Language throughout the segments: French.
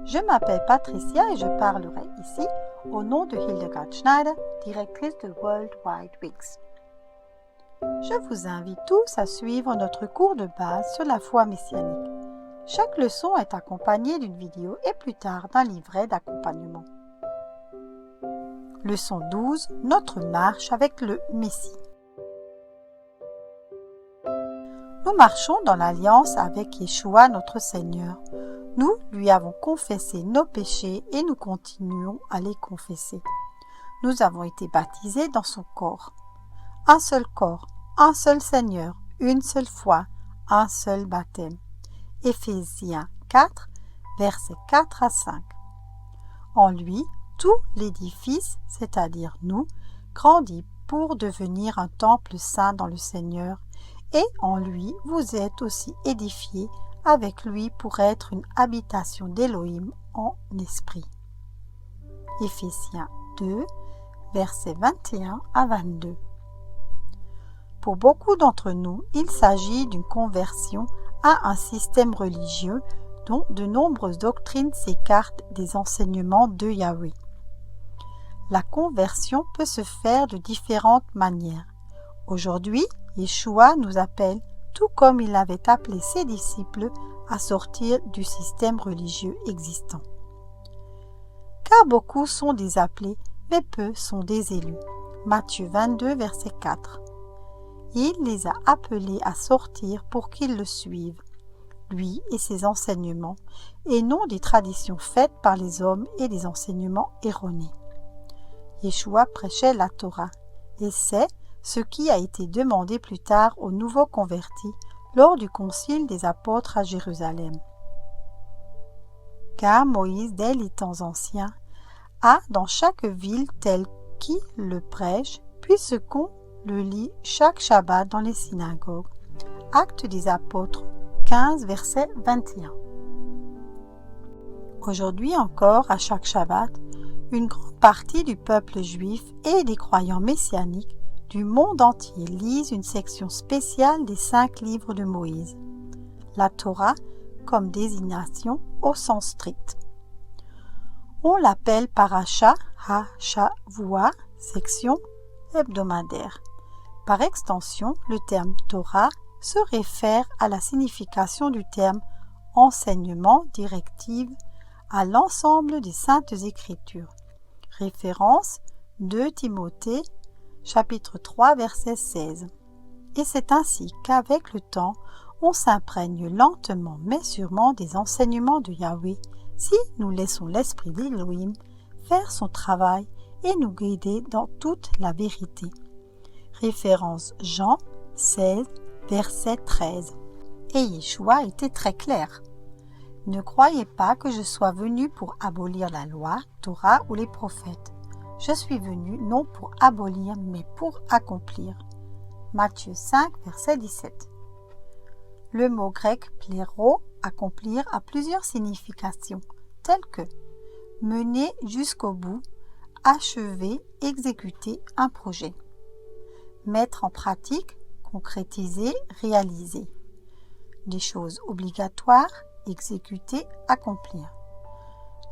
Je m'appelle Patricia et je parlerai ici au nom de Hildegard Schneider, directrice de World Wide Wings. Je vous invite tous à suivre notre cours de base sur la foi messianique. Chaque leçon est accompagnée d'une vidéo et plus tard d'un livret d'accompagnement. Leçon 12. Notre marche avec le Messie. Nous marchons dans l'alliance avec Yeshua notre Seigneur. Nous lui avons confessé nos péchés et nous continuons à les confesser. Nous avons été baptisés dans son corps. Un seul corps, un seul Seigneur, une seule foi, un seul baptême. Éphésiens 4, versets 4 à 5. En lui, tout l'édifice, c'est-à-dire nous, grandit pour devenir un temple saint dans le Seigneur, et en lui vous êtes aussi édifiés avec lui pour être une habitation d'Élohim en esprit. Éphésiens 2, versets 21 à 22. Pour beaucoup d'entre nous, il s'agit d'une conversion à un système religieux dont de nombreuses doctrines s'écartent des enseignements de Yahweh. La conversion peut se faire de différentes manières. Aujourd'hui, Yeshua nous appelle, tout comme il avait appelé ses disciples, à sortir du système religieux existant. Car beaucoup sont des appelés, mais peu sont des élus. Matthieu 22, verset 4. Il les a appelés à sortir pour qu'ils le suivent, lui et ses enseignements, et non des traditions faites par les hommes et des enseignements erronés. Yeshua prêchait la Torah, et c'est ce qui a été demandé plus tard aux nouveaux convertis lors du concile des apôtres à Jérusalem. Car Moïse, dès les temps anciens, a dans chaque ville tel qui le prêche, puisqu'on le lit chaque Shabbat dans les synagogues. Actes des apôtres 15, verset 21. Aujourd'hui encore, à chaque Shabbat, une grande partie du peuple juif et des croyants messianiques du monde entier lisent une section spéciale des 5 livres de Moïse, la Torah comme désignation au sens strict. On l'appelle Parashat HaShavua, section hebdomadaire. Par extension, le terme Torah se réfère à la signification du terme enseignement, directive, à l'ensemble des saintes écritures. Référence 2 Timothée chapitre 3, verset 16. Et c'est ainsi qu'avec le temps, on s'imprègne lentement mais sûrement des enseignements de Yahweh si nous laissons l'esprit d'Élohim faire son travail et nous guider dans toute la vérité. Référence Jean 16, verset 13. Et Yeshua était très clair. Ne croyez pas que je sois venu pour abolir la loi, Torah ou les prophètes. Je suis venu non pour abolir, mais pour accomplir. Matthieu 5, verset 17. Le mot grec pléro, accomplir, a plusieurs significations, telles que mener jusqu'au bout, achever, exécuter un projet. Mettre en pratique, concrétiser, réaliser. Des choses obligatoires, exécuter, accomplir.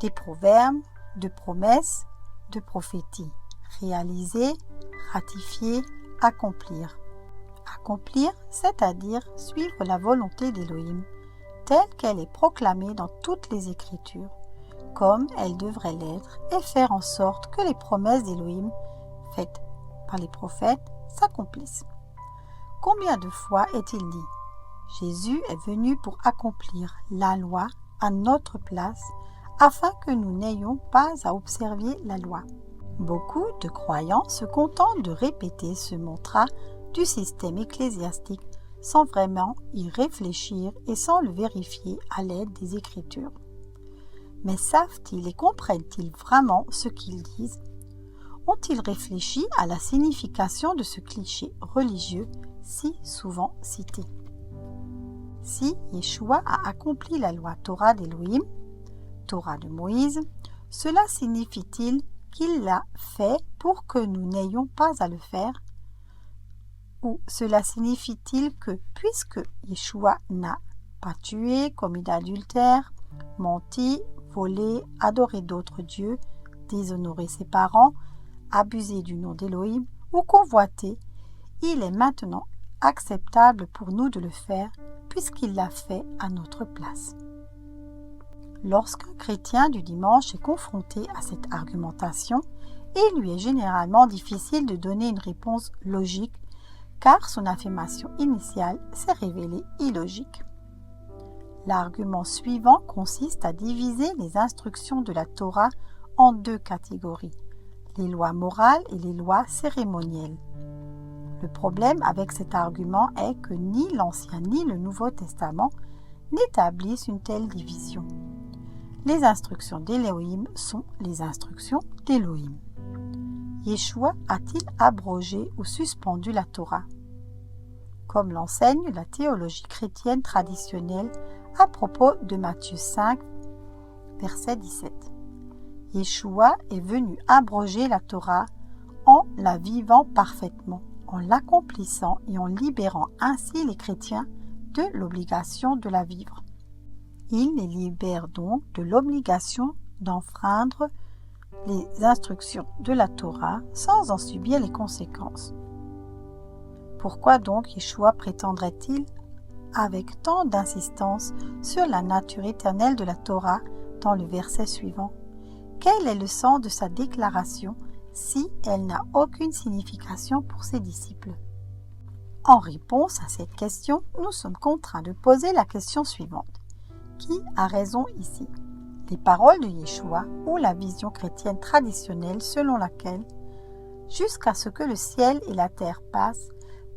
Des proverbes, de promesses, de prophétie, réaliser, ratifier, accomplir. Accomplir, c'est-à-dire suivre la volonté d'Élohim, telle qu'elle est proclamée dans toutes les Écritures, comme elle devrait l'être, et faire en sorte que les promesses d'Élohim, faites par les prophètes, s'accomplissent. Combien de fois est-il dit « Jésus est venu pour accomplir la loi à notre place, afin que nous n'ayons pas à observer la loi. » Beaucoup de croyants se contentent de répéter ce mantra du système ecclésiastique sans vraiment y réfléchir et sans le vérifier à l'aide des Écritures. Mais savent-ils et comprennent-ils vraiment ce qu'ils disent? Ont-ils réfléchi à la signification de ce cliché religieux si souvent cité? Si Yeshua a accompli la loi Torah d'Élohim, Torah de Moïse, cela signifie-t-il qu'il l'a fait pour que nous n'ayons pas à le faire? Ou cela signifie-t-il que puisque Yeshua n'a pas tué, commis d'adultère, menti, voler, adorer d'autres dieux, déshonorer ses parents, abuser du nom d'Élohim ou convoiter, il est maintenant acceptable pour nous de le faire puisqu'il l'a fait à notre place. Lorsqu'un chrétien du dimanche est confronté à cette argumentation, il lui est généralement difficile de donner une réponse logique car son affirmation initiale s'est révélée illogique. L'argument suivant consiste à diviser les instructions de la Torah en deux catégories, les lois morales et les lois cérémonielles. Le problème avec cet argument est que ni l'Ancien ni le Nouveau Testament n'établissent une telle division. Les instructions d'Élohim sont les instructions d'Élohim. Yeshua a-t-il abrogé ou suspendu la Torah? Comme l'enseigne la théologie chrétienne traditionnelle à propos de Matthieu 5, verset 17. Yeshua est venu abroger la Torah en la vivant parfaitement, en l'accomplissant et en libérant ainsi les chrétiens de l'obligation de la vivre. Il les libère donc de l'obligation d'enfreindre les instructions de la Torah sans en subir les conséquences. Pourquoi donc Yeshua prétendrait-il avec tant d'insistance sur la nature éternelle de la Torah dans le verset suivant? Quel est le sens de sa déclaration si elle n'a aucune signification pour ses disciples? En réponse à cette question, nous sommes contraints de poser la question suivante. Qui a raison ici? Les paroles de Yeshua ou la vision chrétienne traditionnelle selon laquelle, jusqu'à ce que le ciel et la terre passent,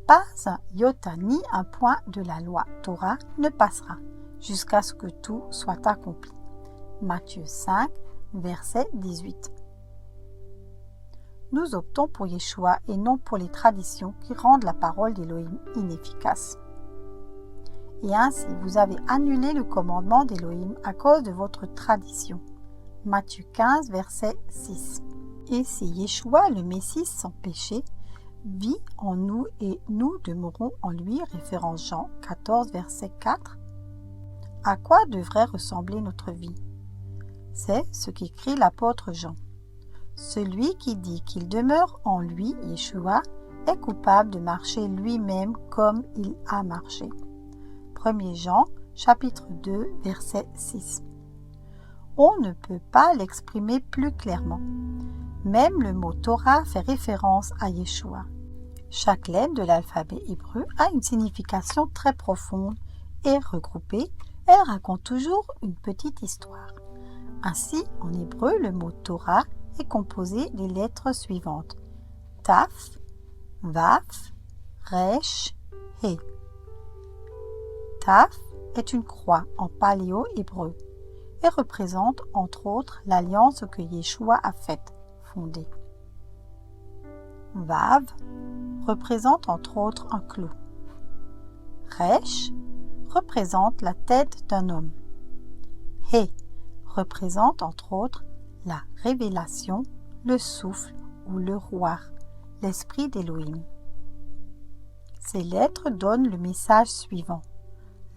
pas un iota ni un point de la loi Torah ne passera, jusqu'à ce que tout soit accompli. Matthieu 5, verset 18. Nous optons pour Yeshua et non pour les traditions qui rendent la parole d'Élohim inefficace. Et ainsi, vous avez annulé le commandement d'Élohim à cause de votre tradition. Matthieu 15, verset 6. Et si Yeshua, le Messie sans péché, vit en nous et nous demeurons en lui, référence Jean 14, verset 4, à quoi devrait ressembler notre vie? C'est ce qu'écrit l'apôtre Jean. Celui qui dit qu'il demeure en lui, Yeshua, est coupable de marcher lui-même comme il a marché. 1 Jean, chapitre 2, verset 6. On ne peut pas l'exprimer plus clairement. Même le mot Torah fait référence à Yeshua. Chaque lettre de l'alphabet hébreu a une signification très profonde et regroupée, elle raconte toujours une petite histoire. Ainsi, en hébreu, le mot Torah est composé des lettres suivantes. Taf, Vaf, Resh, He. Taf est une croix en paléo-hébreu et représente entre autres l'alliance que Yeshua a faite, fondée. Vav représente entre autres un clou. Resh représente la tête d'un homme. He représente entre autres la révélation, le souffle ou le roi, l'esprit d'Élohim. Ces lettres donnent le message suivant.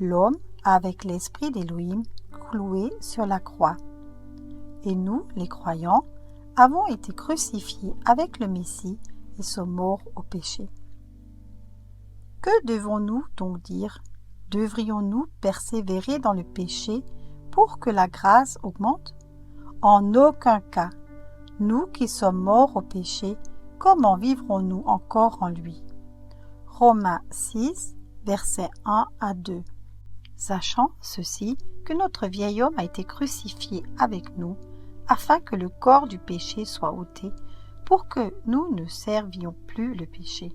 L'homme avec l'esprit d'Élohim cloué sur la croix. Et nous, les croyants, avons été crucifiés avec le Messie et sommes morts au péché. Que devons-nous donc dire? Devrions-nous persévérer dans le péché pour que la grâce augmente? En aucun cas. Nous qui sommes morts au péché, comment vivrons-nous encore en lui? Romains 6, versets 1 à 2. Sachant ceci, que notre vieil homme a été crucifié avec nous, afin que le corps du péché soit ôté, pour que nous ne servions plus le péché.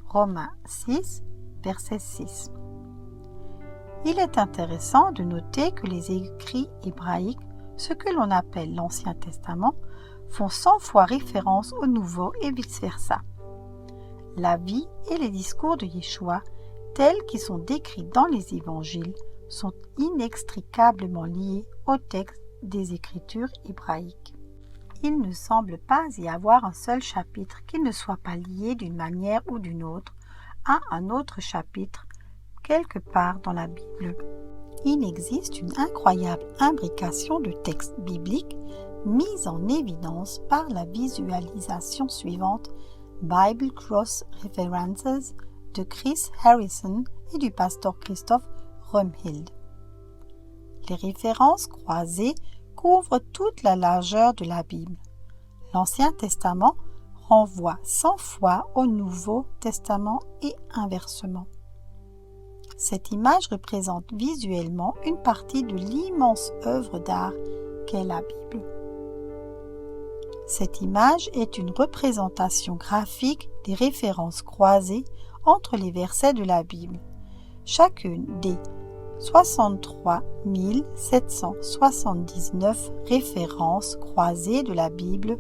Romains 6, verset 6. Il est intéressant de noter que les écrits hébraïques, ce que l'on appelle l'Ancien Testament, font 100 fois référence au Nouveau et vice-versa. La vie et les discours de Yeshua, tels qu'ils sont décrits dans les évangiles, sont inextricablement liés au texte des Écritures hébraïques. Il ne semble pas y avoir un seul chapitre qui ne soit pas lié d'une manière ou d'une autre à un autre chapitre quelque part dans la Bible. il existe une incroyable imbrication de textes bibliques mis en évidence par la visualisation suivante Bible Cross References de Chris Harrison et du pasteur Christophe Rumhild. Les références croisées couvrent toute la largeur de la Bible. L'Ancien Testament renvoie 100 fois au Nouveau Testament et inversement. Cette image représente visuellement une partie de l'immense œuvre d'art qu'est la Bible. Cette image est une représentation graphique des références croisées entre les versets de la Bible. Chacune des 63 779 références croisées de la Bible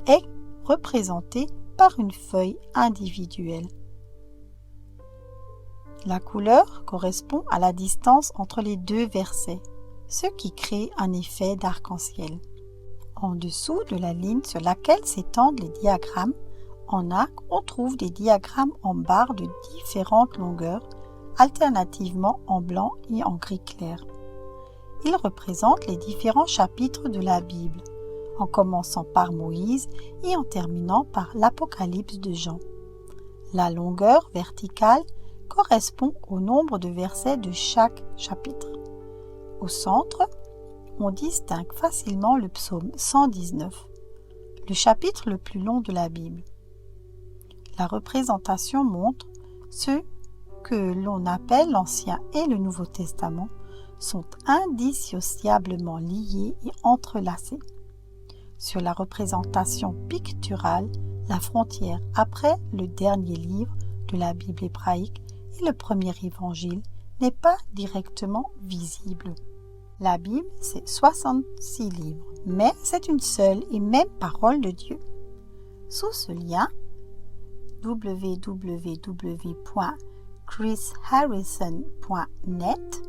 est représentée par une feuille individuelle. La couleur correspond à la distance entre les deux versets, ce qui crée un effet d'arc-en-ciel. En dessous de la ligne sur laquelle s'étendent les diagrammes, en arc, on trouve des diagrammes en barres de différentes longueurs, alternativement en blanc et en gris clair. Ils représentent les différents chapitres de la Bible, en commençant par Moïse et en terminant par l'Apocalypse de Jean. La longueur verticale correspond au nombre de versets de chaque chapitre. Au centre, on distingue facilement le psaume 119, le chapitre le plus long de la Bible. La représentation montre ceux que l'on appelle l'Ancien et le Nouveau Testament sont indissociablement liés et entrelacés. Sur la représentation picturale, la frontière après le dernier livre de la Bible hébraïque et le premier évangile n'est pas directement visible. La Bible, c'est 66 livres, mais c'est une seule et même parole de Dieu. Sous ce lien, www.chrisharrison.net,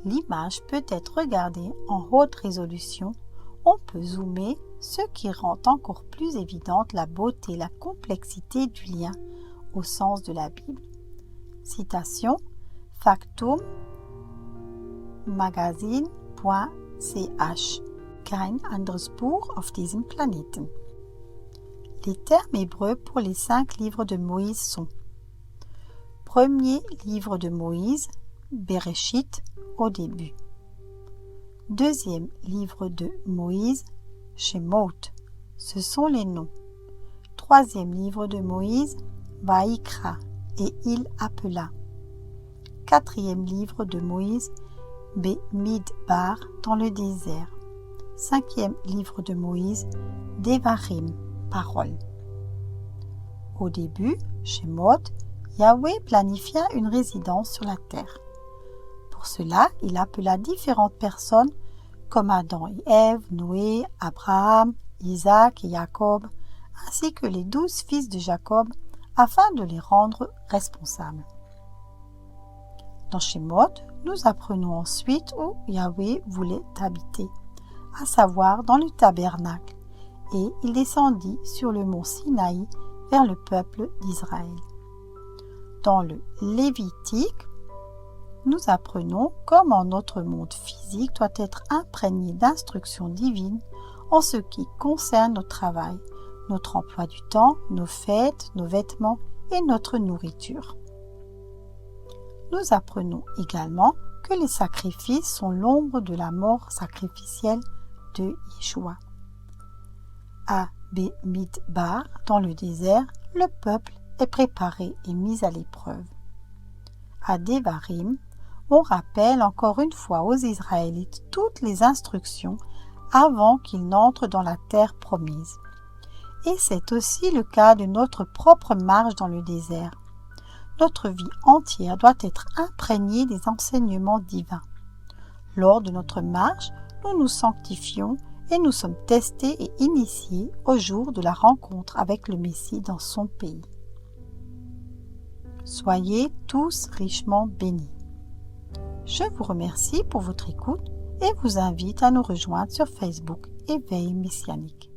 l'image peut être regardée en haute résolution. On peut zoomer, ce qui rend encore plus évidente la beauté et la complexité du lien au sens de la Bible. Citation Factum Magazine.ch Kein anderes Buch auf diesem Planeten. Les termes hébreux pour les 5 livres de Moïse sont: premier livre de Moïse, Bereshit, au début. Deuxième livre de Moïse, Shemot, ce sont les noms. Troisième livre de Moïse, Vaïkra, et il appela. Quatrième livre de Moïse, Bemidbar, dans le désert. Cinquième livre de Moïse, Devarim, parole. Au début, Shemot, Yahweh planifia une résidence sur la terre. Pour cela, il appela différentes personnes comme Adam et Ève, Noé, Abraham, Isaac et Jacob, ainsi que les 12 fils de Jacob, afin de les rendre responsables. Dans Shemot, nous apprenons ensuite où Yahweh voulait habiter, à savoir dans le tabernacle, et il descendit sur le mont Sinaï vers le peuple d'Israël. Dans le Lévitique, nous apprenons comment notre monde physique doit être imprégné d'instructions divines en ce qui concerne notre travail, notre emploi du temps, nos fêtes, nos vêtements et notre nourriture. Nous apprenons également que les sacrifices sont l'ombre de la mort sacrificielle de Yeshua. À Bemidbar, dans le désert, le peuple est préparé et mis à l'épreuve. À Devarim, on rappelle encore une fois aux Israélites toutes les instructions avant qu'ils n'entrent dans la terre promise. Et c'est aussi le cas de notre propre marche dans le désert. Notre vie entière doit être imprégnée des enseignements divins. Lors de notre marche, nous nous sanctifions et nous sommes testés et initiés au jour de la rencontre avec le Messie dans son pays. Soyez tous richement bénis. Je vous remercie pour votre écoute et vous invite à nous rejoindre sur Facebook Éveil Messianique.